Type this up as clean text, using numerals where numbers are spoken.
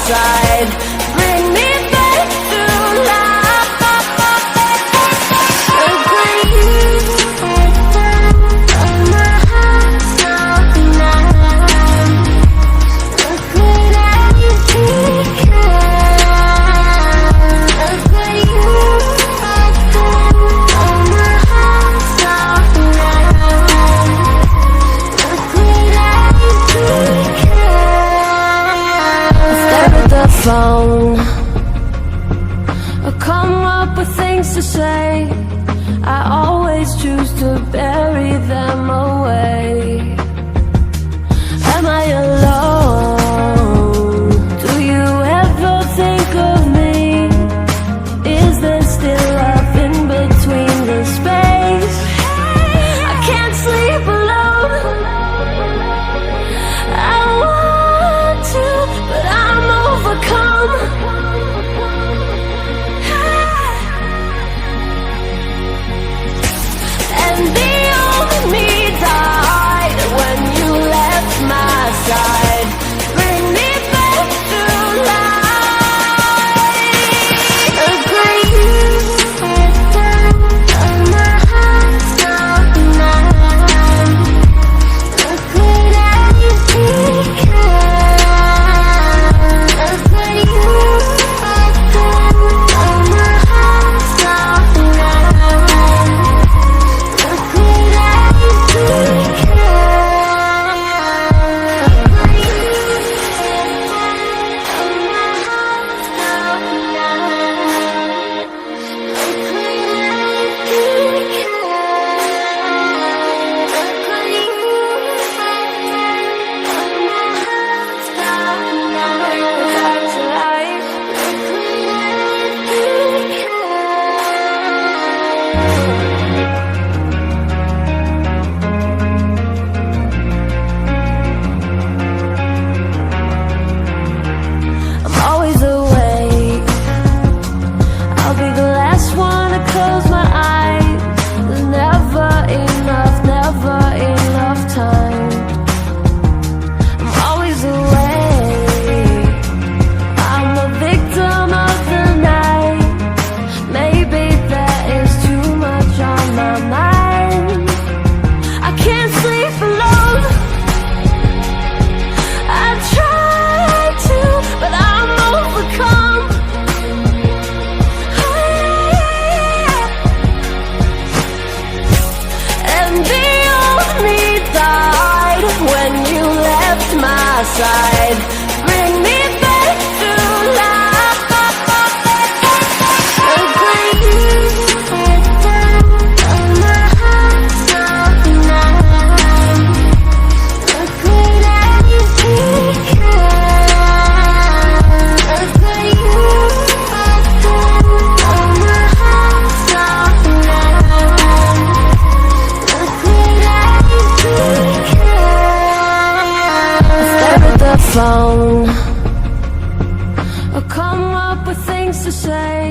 side. Bring me back to life. Look what you have done. Oh, my heart's not mine. Look what I've become. Look what you have done. Oh, my heart's not mine. Look what I've become. I stare at the phone. I come up with things to say. I always choose to bury them away. Am I alone? Do you ever think of me? Is there still love in between the space? I can't sleep alone. I want to, but I'm overcome. And the old me died when you left my side. Bring me back to life. Look what you have done. Oh, my heart's not mine. Look what I've become. Look what you have done. Oh, my heart's not mine. Look what I've I'm always awake. I'll be the last one to close my eyes. There's never enough time. I'm always awake. I'm a victim of the night. Maybe there is too much on my mind. I can't sleep alone. I try to, but I'm overcome. And the old me died when you left my side. Bring me back to life. Look what you have done. Oh, my heart's not mine. Look what I've become. Look what you have done. Oh, my heart's not mine. Look what I've become. I stare at the phone. I come up with things to say.